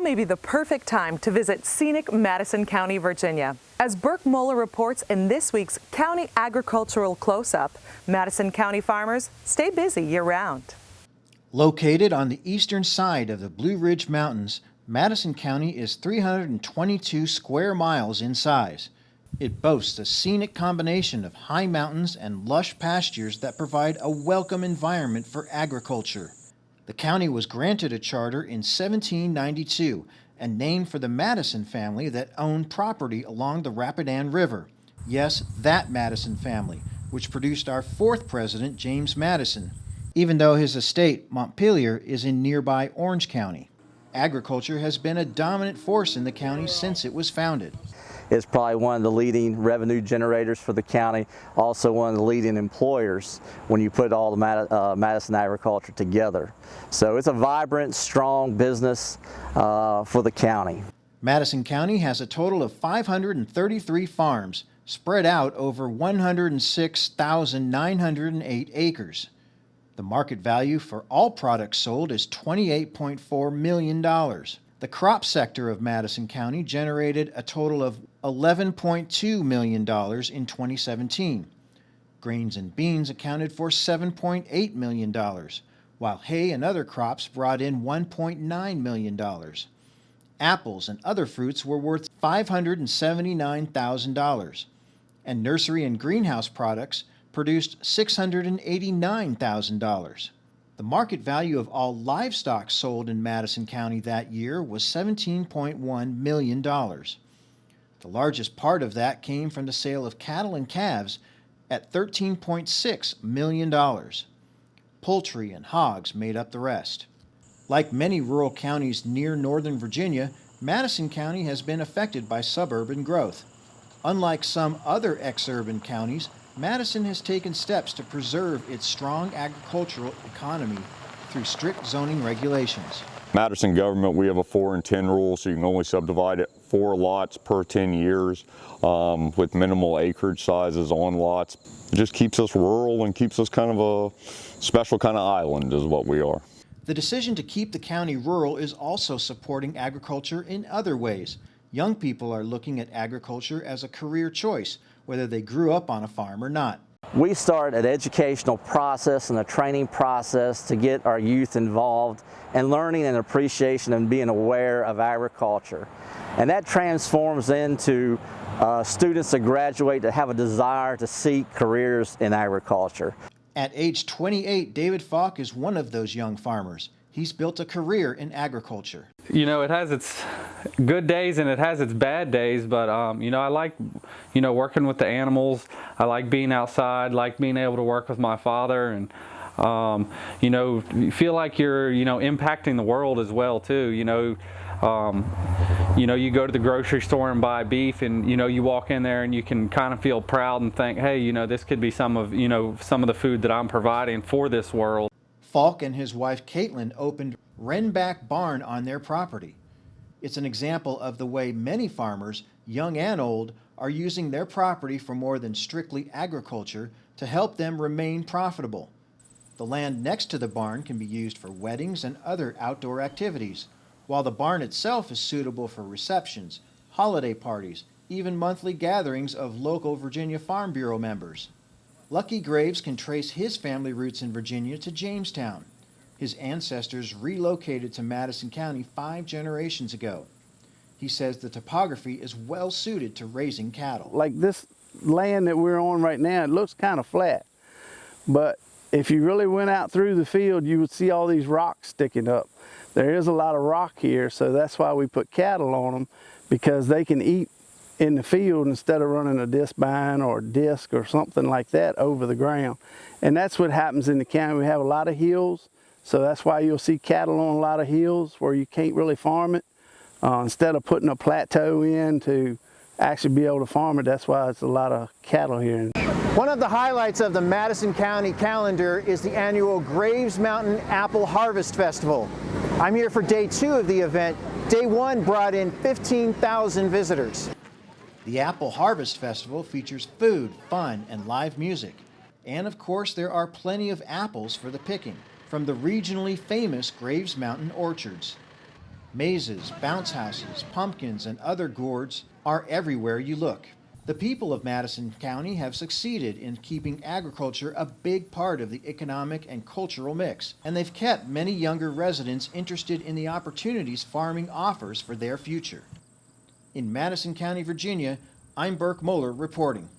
may be the perfect time to visit scenic Madison County, Virginia. As Burke Moeller reports in this week's County Agricultural Close-Up, Madison County farmers stay busy year-round. Located on the eastern side of the Blue Ridge Mountains, Madison County is 322 square miles in size. It boasts a scenic combination of high mountains and lush pastures that provide a welcome environment for agriculture. The county was granted a charter in 1792 and named for the Madison family that owned property along the Rapidan River. Yes, that Madison family, which produced our fourth president, James Madison, even though his estate, Montpelier, is in nearby Orange County. Agriculture has been a dominant force in the county since it was founded. It's probably one of the leading revenue generators for the county, also one of the leading employers when you put all the Madison agriculture together. So it's a vibrant, strong business for the county. Madison County has a total of 533 farms spread out over 106,908 acres. The market value for all products sold is $28.4 million. The crop sector of Madison County generated a total of $11.2 million in 2017. Grains and beans accounted for $7.8 million, while hay and other crops brought in $1.9 million. Apples and other fruits were worth $579,000, and nursery and greenhouse products produced $689,000. The market value of all livestock sold in Madison County that year was $17.1 million. The largest part of that came from the sale of cattle and calves at $13.6 million. Poultry and hogs made up the rest. Like many rural counties near Northern Virginia, Madison County has been affected by suburban growth. Unlike some other exurban counties, Madison has taken steps to preserve its strong agricultural economy through strict zoning regulations. Madison government, we have a 4 and 10 rule, so you can only subdivide it 4 lots per 10 years with minimal acreage sizes on lots. It just keeps us rural and keeps us kind of a special kind of island is what we are. The decision to keep the county rural is also supporting agriculture in other ways. Young people are looking at agriculture as a career choice, whether they grew up on a farm or not. We start an educational process and a training process to get our youth involved and learning and appreciation and being aware of agriculture. And that transforms into students that graduate that have a desire to seek careers in agriculture. At age 28, David Falk is one of those young farmers. He's built a career in agriculture. You know, it has its good days and it has its bad days, but you know, I like, you know, working with the animals. I like being outside, like being able to work with my father, and you know, you feel like you're, you know, impacting the world as well too. You know, you go to the grocery store and buy beef, and you know, you walk in there and you can kind of feel proud and think, hey, you know, this could be some of the food that I'm providing for this world. Falk and his wife Caitlin opened Wrenback Barn on their property. It's an example of the way many farmers, young and old, are using their property for more than strictly agriculture to help them remain profitable. The land next to the barn can be used for weddings and other outdoor activities, while the barn itself is suitable for receptions, holiday parties, even monthly gatherings of local Virginia Farm Bureau members. Lucky Graves can trace his family roots in Virginia to Jamestown. His ancestors relocated to Madison County 5 generations ago. He says the topography is well suited to raising cattle. Like this land that we're on right now, it looks kind of flat. But if you really went out through the field, you would see all these rocks sticking up. There is a lot of rock here, so that's why we put cattle on them, because they can eat in the field instead of running a discbine or a disc or something like that over the ground. And that's what happens in the county. We have a lot of hills, so that's why you'll see cattle on a lot of hills where you can't really farm it. Instead of putting a plateau in to actually be able to farm it, that's why it's a lot of cattle here. One of the highlights of the Madison County calendar is the annual Graves Mountain Apple Harvest Festival. I'm here for day 2 of the event. Day 1 brought in 15,000 visitors. The Apple Harvest Festival features food, fun, and live music. And of course, there are plenty of apples for the picking from the regionally famous Graves Mountain orchards. Mazes, bounce houses, pumpkins, and other gourds are everywhere you look. The people of Madison County have succeeded in keeping agriculture a big part of the economic and cultural mix, and they've kept many younger residents interested in the opportunities farming offers for their future. In Madison County, Virginia, I'm Burke Moeller reporting.